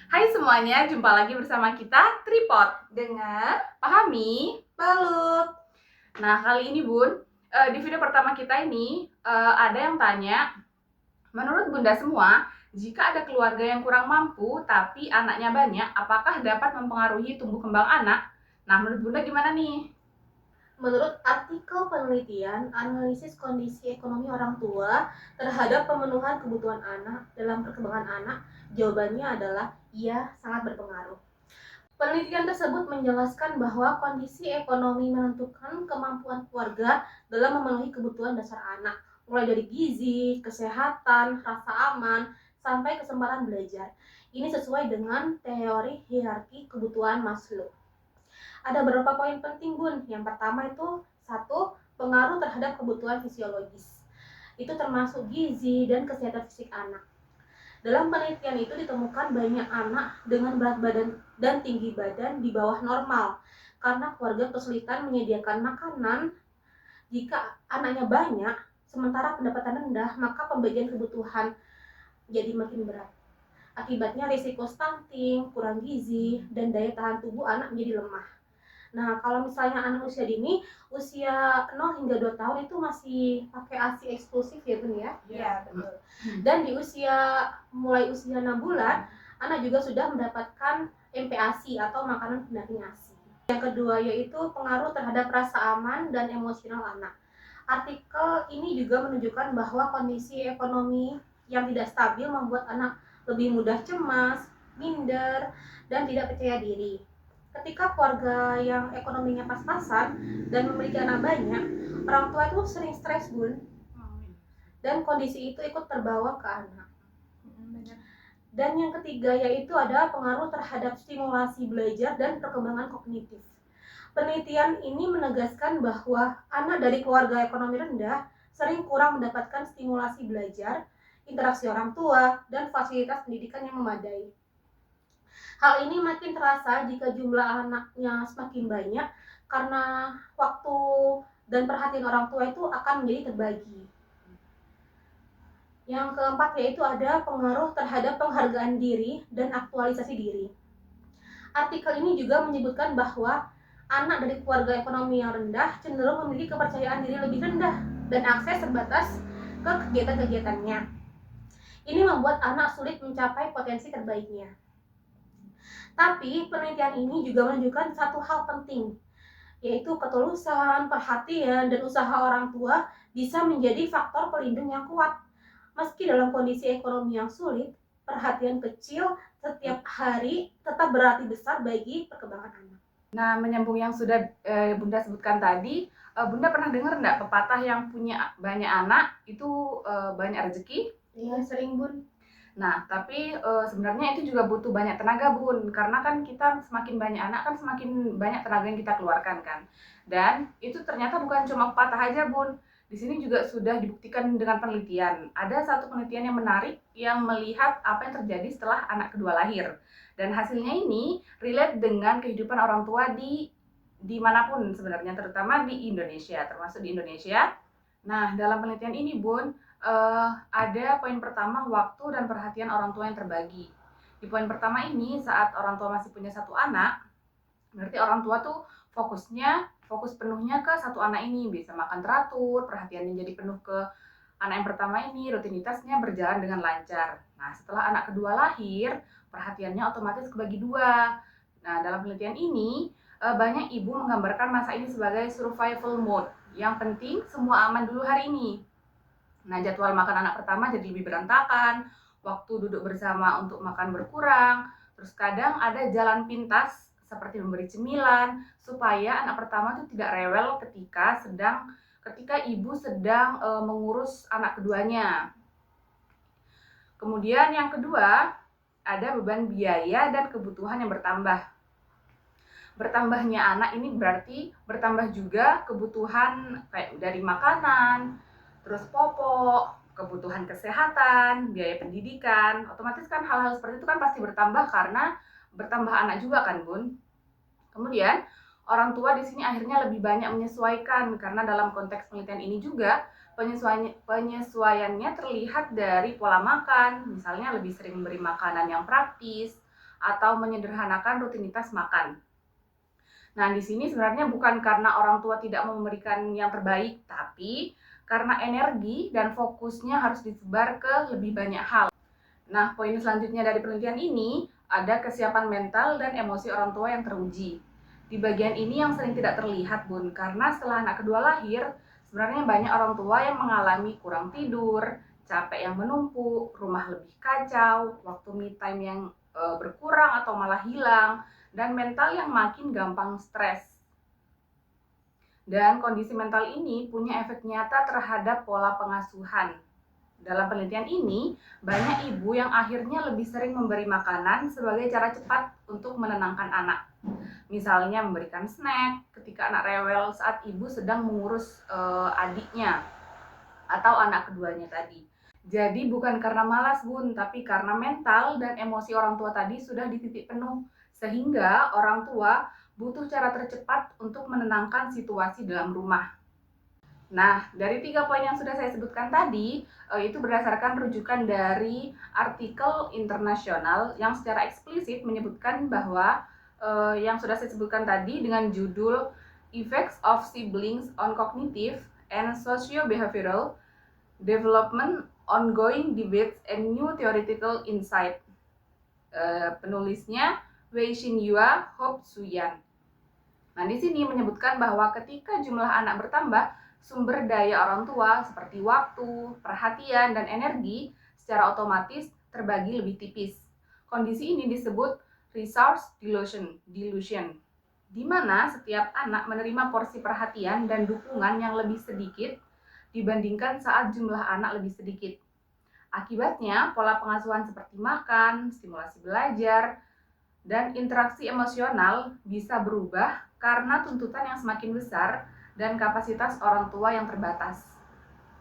Hai semuanya, jumpa lagi bersama kita Tripod Dengar, Pahami. balut. Nah kali ini Bun, di video pertama kita ini ada yang tanya, menurut Bunda semua, jika ada keluarga yang kurang mampu tapi anaknya banyak, apakah dapat mempengaruhi tumbuh kembang anak? Nah menurut Bunda gimana nih? Menurut artikel penelitian analisis kondisi ekonomi orang tua terhadap pemenuhan kebutuhan anak dalam perkembangan anak, jawabannya adalah iya, sangat berpengaruh. Penelitian tersebut menjelaskan bahwa kondisi ekonomi menentukan kemampuan keluarga dalam memenuhi kebutuhan dasar anak, mulai dari gizi, kesehatan, rasa aman, sampai kesempatan belajar. Ini sesuai dengan teori hierarki kebutuhan Maslow. Ada beberapa poin penting, Bun. Yang pertama itu satu, pengaruh terhadap kebutuhan fisiologis. Itu termasuk gizi dan kesehatan fisik anak. Dalam penelitian itu ditemukan banyak anak dengan berat badan dan tinggi badan di bawah normal karena keluarga kesulitan menyediakan makanan. Jika anaknya banyak, sementara pendapatan rendah, maka pembagian kebutuhan jadi makin berat. Akibatnya risiko stunting, kurang gizi, dan daya tahan tubuh anak menjadi lemah. Nah, kalau misalnya anak usia dini, usia 0 hingga 2 tahun itu masih pakai ASI eksklusif ya, Bun ya? Iya, betul. Dan di mulai usia 6 bulan, anak juga sudah mendapatkan MPASI atau makanan pendamping ASI. Yang kedua yaitu pengaruh terhadap rasa aman dan emosional anak. Artikel ini juga menunjukkan bahwa kondisi ekonomi yang tidak stabil membuat anak lebih mudah cemas, minder, dan tidak percaya diri. Ketika keluarga yang ekonominya pas-pasan dan memiliki anak banyak, orang tua itu sering stres, Bun, dan kondisi itu ikut terbawa ke anak. Dan yang ketiga yaitu ada pengaruh terhadap stimulasi belajar dan perkembangan kognitif. Penelitian ini menegaskan bahwa anak dari keluarga ekonomi rendah sering kurang mendapatkan stimulasi belajar, interaksi orang tua, dan fasilitas pendidikan yang memadai. Hal ini makin terasa jika jumlah anaknya semakin banyak karena waktu dan perhatian orang tua itu akan menjadi terbagi. Yang keempat yaitu ada pengaruh terhadap penghargaan diri dan aktualisasi diri. Artikel ini juga menyebutkan bahwa anak dari keluarga ekonomi yang rendah cenderung memiliki kepercayaan diri lebih rendah dan akses terbatas ke kegiatan-kegiatannya. Ini membuat anak sulit mencapai potensi terbaiknya. Tapi penelitian ini juga menunjukkan satu hal penting, yaitu ketulusan, perhatian, dan usaha orang tua bisa menjadi faktor pelindung yang kuat. Meski dalam kondisi ekonomi yang sulit, perhatian kecil setiap hari tetap berarti besar bagi perkembangan anak. Nah menyambung yang sudah Bunda sebutkan tadi, Bunda pernah dengar nggak pepatah yang punya banyak anak itu banyak rezeki? Iya, sering, Bun. Nah, tapi sebenarnya itu juga butuh banyak tenaga, Bun. Karena kan kita semakin banyak anak kan semakin banyak tenaga yang kita keluarkan kan. Dan itu ternyata bukan cuma patah aja, Bun. Di sini juga sudah dibuktikan dengan penelitian. Ada satu penelitian yang menarik yang melihat apa yang terjadi setelah anak kedua lahir. Dan hasilnya ini relate dengan kehidupan orang tua dimanapun sebenarnya, terutama di Indonesia, termasuk di Indonesia. Nah, dalam penelitian ini, Bun, ada poin pertama, waktu dan perhatian orang tua yang terbagi. Di poin pertama ini, saat orang tua masih punya satu anak, berarti orang tua tuh fokus penuhnya ke satu anak ini, bisa makan teratur, perhatiannya jadi penuh ke anak yang pertama ini, rutinitasnya berjalan dengan lancar. Nah, setelah anak kedua lahir, perhatiannya otomatis kebagi dua. Nah, dalam penelitian ini, banyak ibu menggambarkan masa ini sebagai survival mode. Yang penting semua aman dulu hari ini. Nah, jadwal makan anak pertama jadi lebih berantakan, waktu duduk bersama untuk makan berkurang, terus kadang ada jalan pintas seperti memberi cemilan supaya anak pertama itu tidak rewel ketika ibu sedang mengurus anak keduanya. Kemudian yang kedua, ada beban biaya dan kebutuhan yang bertambah. Bertambahnya anak ini berarti bertambah juga kebutuhan kayak dari makanan, terus popok, kebutuhan kesehatan, biaya pendidikan. Otomatis kan hal-hal seperti itu kan pasti bertambah karena bertambah anak juga kan, Bun. Kemudian orang tua di sini akhirnya lebih banyak menyesuaikan karena dalam konteks penelitian ini juga penyesuaiannya terlihat dari pola makan, misalnya lebih sering memberi makanan yang praktis atau menyederhanakan rutinitas makan. Nah, di sini sebenarnya bukan karena orang tua tidak mau memberikan yang terbaik, tapi karena energi dan fokusnya harus disebar ke lebih banyak hal. Nah, poin selanjutnya dari penelitian ini ada kesiapan mental dan emosi orang tua yang teruji. Di bagian ini yang sering tidak terlihat, Bun, karena setelah anak kedua lahir, sebenarnya banyak orang tua yang mengalami kurang tidur, capek yang menumpuk, rumah lebih kacau, waktu me time yang berkurang atau malah hilang, dan mental yang makin gampang stres. Dan kondisi mental ini punya efek nyata terhadap pola pengasuhan. Dalam penelitian ini, banyak ibu yang akhirnya lebih sering memberi makanan sebagai cara cepat untuk menenangkan anak. Misalnya memberikan snack ketika anak rewel saat ibu sedang mengurus adiknya atau anak keduanya tadi. Jadi bukan karena malas, Bun, tapi karena mental dan emosi orang tua tadi sudah di titik penuh. Sehingga orang tua butuh cara tercepat untuk menenangkan situasi dalam rumah. Nah, dari 3 poin yang sudah saya sebutkan tadi, itu berdasarkan rujukan dari artikel internasional yang secara eksplisit menyebutkan bahwa yang sudah saya sebutkan tadi dengan judul Effects of Siblings on Cognitive and Socio-Behavioral Development, Ongoing Debates and New Theoretical Insight. Penulisnya Wei Xinyua Hop Suyan. Nah, di sini menyebutkan bahwa ketika jumlah anak bertambah, sumber daya orang tua seperti waktu, perhatian, dan energi secara otomatis terbagi lebih tipis. Kondisi ini disebut resource delusion, di mana setiap anak menerima porsi perhatian dan dukungan yang lebih sedikit dibandingkan saat jumlah anak lebih sedikit. Akibatnya, pola pengasuhan seperti makan, stimulasi belajar, dan interaksi emosional bisa berubah karena tuntutan yang semakin besar dan kapasitas orang tua yang terbatas.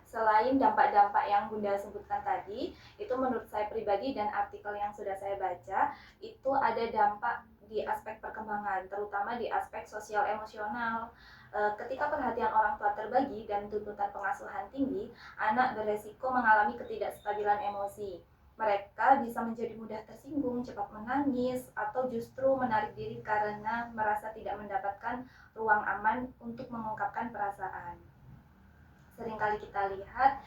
Selain dampak-dampak yang Bunda sebutkan tadi, itu menurut saya pribadi dan artikel yang sudah saya baca, itu ada dampak di aspek perkembangan, terutama di aspek sosial emosional. Ketika perhatian orang tua terbagi dan tuntutan pengasuhan tinggi, anak beresiko mengalami ketidakstabilan emosi. Mereka bisa menjadi mudah tersinggung, cepat menangis, atau justru menarik diri karena merasa tidak mendapatkan ruang aman untuk mengungkapkan perasaan. Seringkali kita lihat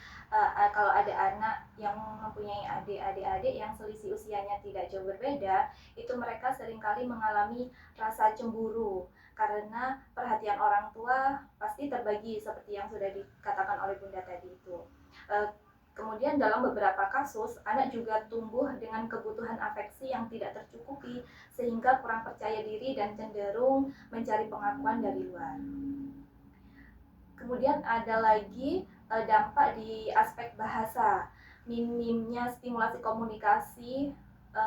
kalau ada anak yang mempunyai adik-adik yang selisih usianya tidak jauh berbeda, itu mereka seringkali mengalami rasa cemburu karena perhatian orang tua pasti terbagi seperti yang sudah dikatakan oleh Bunda tadi itu. Kemudian dalam beberapa kasus, anak juga tumbuh dengan kebutuhan afeksi yang tidak tercukupi sehingga kurang percaya diri dan cenderung mencari pengakuan dari luar. Kemudian ada lagi dampak di aspek bahasa. Minimnya stimulasi komunikasi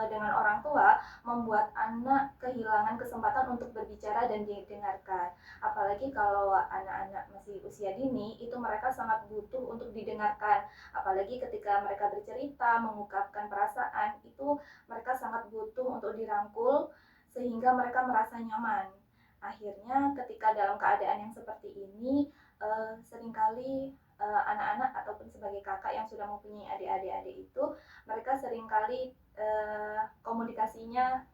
dengan orang tua membuat anak kehilangan kesempatan untuk berbicara dan didengarkan. Apalagi kalau anak-anak masih usia dini, itu mereka sangat butuh untuk didengarkan. Apalagi ketika mereka bercerita, mengungkapkan perasaan, itu mereka sangat butuh untuk dirangkul sehingga mereka merasa nyaman. Akhirnya ketika dalam keadaan yang seperti ini, seringkali anak-anak ataupun sebagai kakak yang sudah mempunyai adik-adik itu, mereka seringkali komunikasinya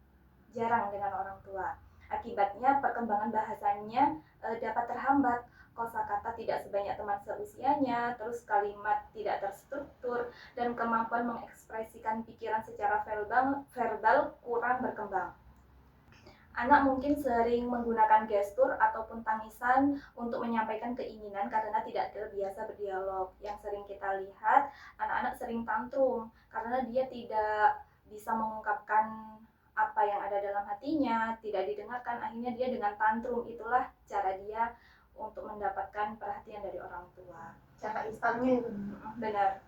jarang dengan orang tua. Akibatnya perkembangan bahasanya dapat terhambat, kosakata tidak sebanyak teman seusianya, terus kalimat tidak terstruktur, dan kemampuan mengekspresikan pikiran secara verbal kurang berkembang. Anak mungkin sering menggunakan gestur ataupun tangisan untuk menyampaikan keinginan karena tidak terbiasa berdialog. Yang sering kita lihat, anak-anak sering tantrum karena dia tidak bisa mengungkapkan apa yang ada dalam hatinya, tidak didengarkan, akhirnya dia dengan tantrum. Itulah cara dia untuk mendapatkan perhatian dari orang tua. Cara instannya itu. Benar.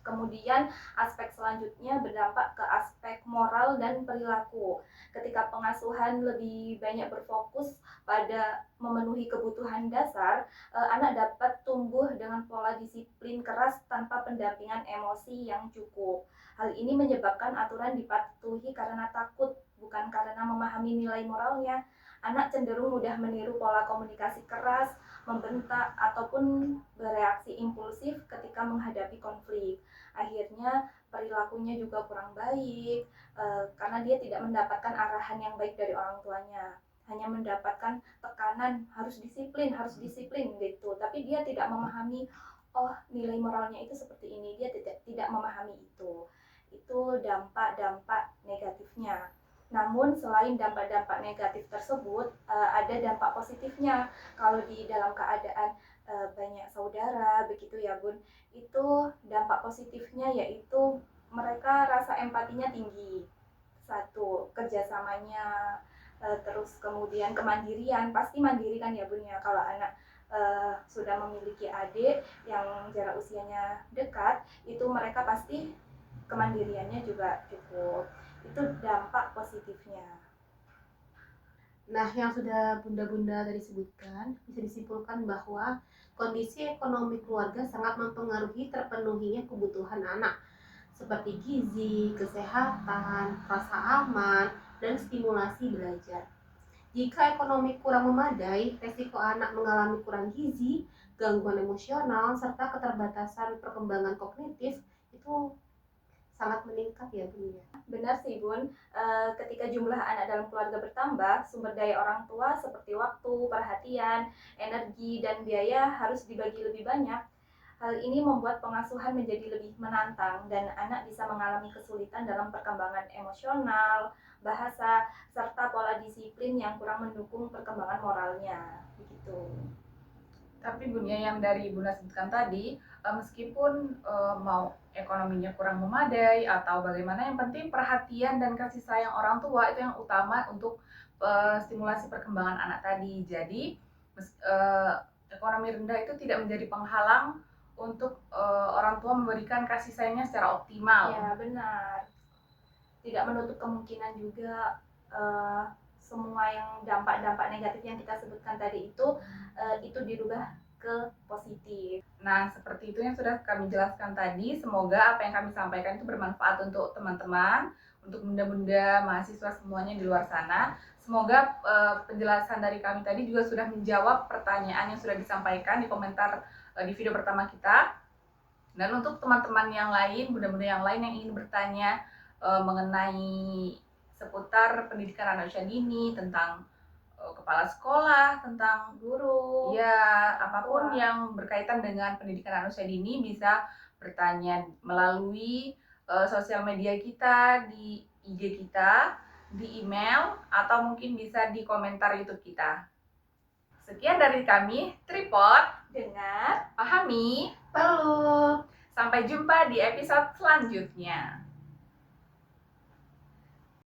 Kemudian aspek selanjutnya berdampak ke aspek moral dan perilaku. Ketika pengasuhan lebih banyak berfokus pada memenuhi kebutuhan dasar, anak dapat tumbuh dengan pola disiplin keras tanpa pendampingan emosi yang cukup. Hal ini menyebabkan aturan dipatuhi karena takut, bukan karena memahami nilai moralnya. Anak cenderung mudah meniru pola komunikasi keras, membentak, ataupun bereaksi impulsif ketika menghadapi konflik. Akhirnya perilakunya juga kurang baik, karena dia tidak mendapatkan arahan yang baik dari orang tuanya, hanya mendapatkan tekanan harus disiplin gitu, tapi dia tidak memahami, oh nilai moralnya itu seperti ini, dia tidak memahami itu dampak-dampak negatifnya. Namun selain dampak-dampak negatif tersebut, ada dampak positifnya. Kalau di dalam keadaan banyak saudara begitu ya Bun, itu dampak positifnya yaitu mereka rasa empatinya tinggi. Satu, kerjasamanya, terus kemudian kemandirian, pasti mandiri kan ya Bun ya, kalau anak sudah memiliki adik yang jarak usianya dekat, itu mereka pasti kemandiriannya juga cukup. Itu dampak positifnya. Nah, yang sudah bunda-bunda tadi sebutkan, bisa disimpulkan bahwa kondisi ekonomi keluarga sangat mempengaruhi terpenuhinya kebutuhan anak, seperti gizi, kesehatan, rasa aman, dan stimulasi belajar. Jika ekonomi kurang memadai, resiko anak mengalami kurang gizi, gangguan emosional, serta keterbatasan perkembangan kognitif itu sangat meningkat ya Bun ya. Benar sih Bun, ketika jumlah anak dalam keluarga bertambah, sumber daya orang tua seperti waktu, perhatian, energi, dan biaya harus dibagi lebih banyak. Hal ini membuat pengasuhan menjadi lebih menantang dan anak bisa mengalami kesulitan dalam perkembangan emosional, bahasa, serta pola disiplin yang kurang mendukung perkembangan moralnya. Begitu. Tapi Bun ya, yang dari Bunda sebutkan tadi, meskipun mau ekonominya kurang memadai atau bagaimana, yang penting perhatian dan kasih sayang orang tua itu yang utama untuk stimulasi perkembangan anak tadi. Jadi ekonomi rendah itu tidak menjadi penghalang untuk orang tua memberikan kasih sayangnya secara optimal. Ya benar. Tidak menutup kemungkinan juga semua yang dampak-dampak negatif yang kita sebutkan tadi itu dirubah ke positif. Nah, seperti itu yang sudah kami jelaskan tadi. Semoga apa yang kami sampaikan itu bermanfaat untuk teman-teman, untuk bunda-bunda mahasiswa semuanya di luar sana. Semoga penjelasan dari kami tadi juga sudah menjawab pertanyaan yang sudah disampaikan di komentar di video pertama kita. Dan untuk teman-teman yang lain, bunda-bunda yang lain yang ingin bertanya mengenai seputar pendidikan anak usia dini, tentang kepala sekolah, tentang guru, ya apapun yang berkaitan dengan pendidikan anak usia dini, bisa bertanya melalui sosial media kita, di IG kita, di email, atau mungkin bisa di komentar YouTube kita. Sekian dari kami, Tripod, dengar, pahami, Perlu. Sampai jumpa di episode selanjutnya.